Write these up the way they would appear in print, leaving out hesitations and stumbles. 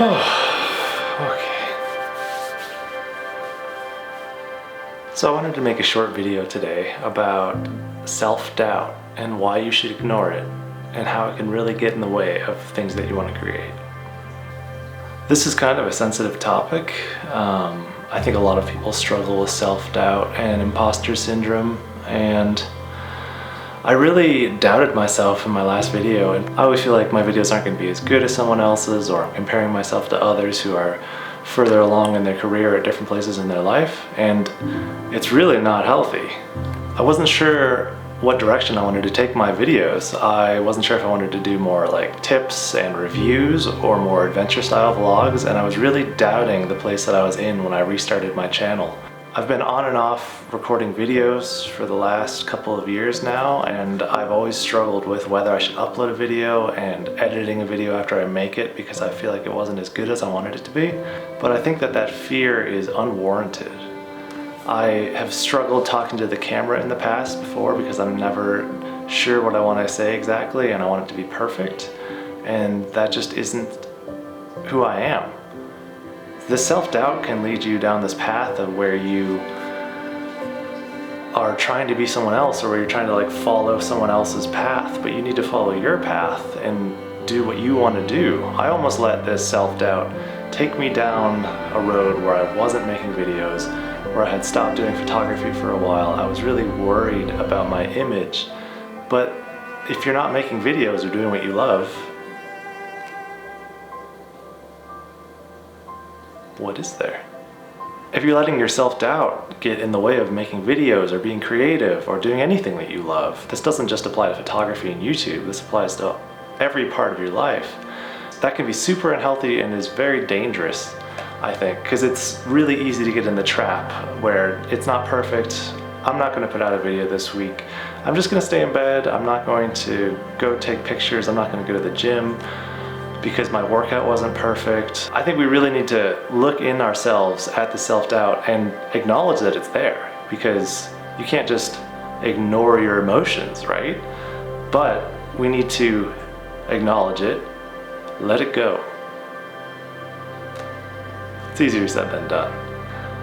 Okay. So I wanted to make a short video today about self-doubt and why you should ignore it and how it can really get in the way of things that you want to create. This is kind of a sensitive topic. I think a lot of people struggle with self-doubt and imposter syndrome, and I really doubted myself in my last video, and I always feel like my videos aren't going to be as good as someone else's, or I'm comparing myself to others who are further along in their career at different places in their life, and it's really not healthy. I wasn't sure what direction I wanted to take my videos. I wasn't sure if I wanted to do more like tips and reviews or more adventure style vlogs, and I was really doubting the place that I was in when I restarted my channel. I've been on and off recording videos for the last couple of years now, and I've always struggled with whether I should upload a video and editing a video after I make it because I feel like it wasn't as good as I wanted it to be. But I think that that fear is unwarranted. I have struggled talking to the camera in the past before because I'm never sure what I want to say exactly and I want it to be perfect, and that just isn't who I am. The self-doubt can lead you down this path of where you are trying to be someone else, or where you're trying to like follow someone else's path, but you need to follow your path and do what you want to do. I almost let this self-doubt take me down a road where I wasn't making videos, where I had stopped doing photography for a while. I was really worried about my image, but if you're not making videos or doing what you love, what is there? If you're letting your self-doubt get in the way of making videos or being creative or doing anything that you love, this doesn't just apply to photography and YouTube, this applies to every part of your life. That can be super unhealthy and is very dangerous, I think, because it's really easy to get in the trap where it's not perfect. I'm not going to put out a video this week. I'm just going to stay in bed. I'm not going to go take pictures. I'm not going to go to the gym because my workout wasn't perfect. I think we really need to look in ourselves at the self-doubt and acknowledge that it's there, because you can't just ignore your emotions, right? But we need to acknowledge it, let it go. It's easier said than done.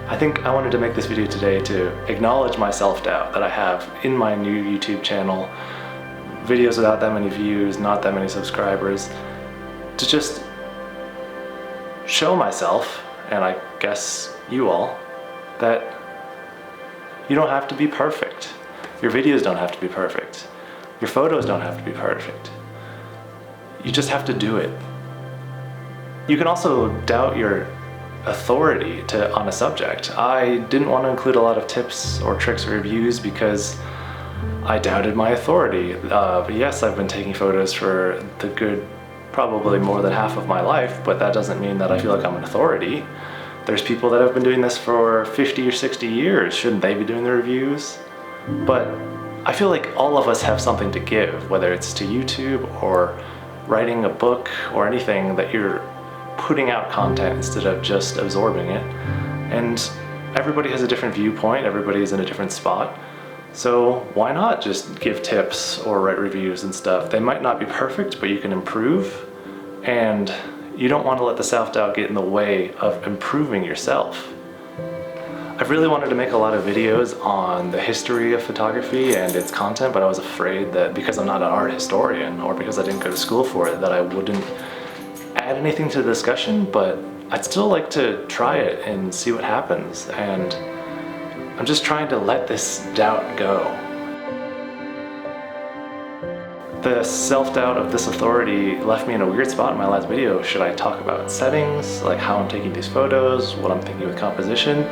I think I wanted to make this video today to acknowledge my self-doubt that I have in my new YouTube channel, videos without that many views, not that many subscribers, to just show myself, and I guess you all, that you don't have to be perfect. Your videos don't have to be perfect. Your photos don't have to be perfect. You just have to do it. You can also doubt your authority on a subject. I didn't want to include a lot of tips or tricks or reviews because I doubted my authority. But yes, I've been taking photos for the good probably more than half of my life, but that doesn't mean that I feel like I'm an authority. There's people that have been doing this for 50 or 60 years. Shouldn't they be doing the reviews? But I feel like all of us have something to give, whether it's to YouTube or writing a book or anything, that you're putting out content instead of just absorbing it. And everybody has a different viewpoint, everybody is in a different spot. So why not just give tips or write reviews and stuff? They might not be perfect, but you can improve, and you don't want to let the self-doubt get in the way of improving yourself. I've really wanted to make a lot of videos on the history of photography and its content, but I was afraid that because I'm not an art historian or because I didn't go to school for it, that I wouldn't add anything to the discussion, but I'd still like to try it and see what happens, and I'm just trying to let this doubt go. The self-doubt of this authority left me in a weird spot in my last video. Should I talk about settings, like how I'm taking these photos, what I'm thinking with composition?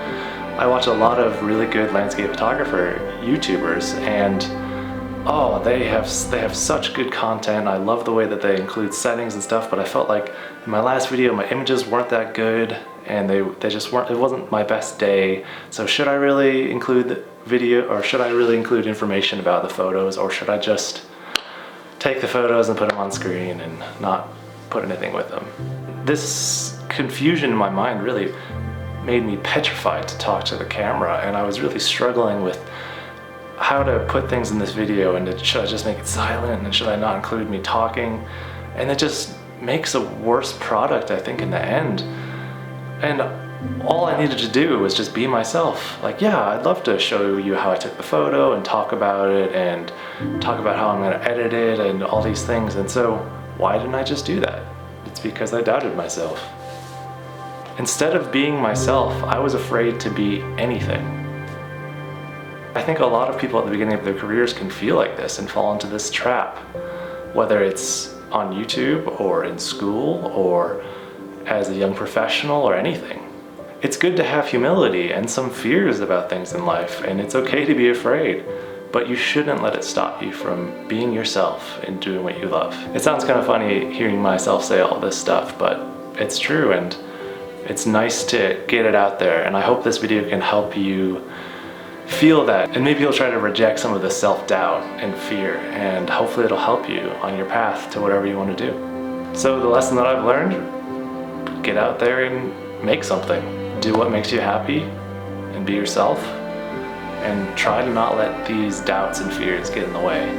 I watch a lot of really good landscape photographer YouTubers, and oh, they have such good content. I love the way that they include settings and stuff, but I felt like in my last video my images weren't that good, and they just weren't, it wasn't my best day. So should I really include the video, or should I really include information about the photos, or should I just take the photos and put them on screen and not put anything with them? This confusion in my mind really made me petrified to talk to the camera, and I was really struggling with how to put things in this video, and should I just make it silent, and should I not include me talking? And it just makes a worse product, I think, in the end. And all I needed to do was just be myself. Like, yeah, I'd love to show you how I took the photo and talk about it and talk about how I'm gonna edit it and all these things. And so why didn't I just do that? It's because I doubted myself. Instead of being myself, I was afraid to be anything. I think a lot of people at the beginning of their careers can feel like this and fall into this trap, whether it's on YouTube or in school or as a young professional or anything. It's good to have humility and some fears about things in life, and it's okay to be afraid, but you shouldn't let it stop you from being yourself and doing what you love. It sounds kind of funny hearing myself say all this stuff, but it's true, and it's nice to get it out there, and I hope this video can help you feel that, and maybe you'll try to reject some of the self-doubt and fear, and hopefully it'll help you on your path to whatever you want to do. So the lesson that I've learned, get out there and make something. Do what makes you happy and be yourself, and try to not let these doubts and fears get in the way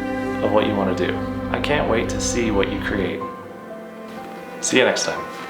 of what you want to do. I can't wait to see what you create. See you next time.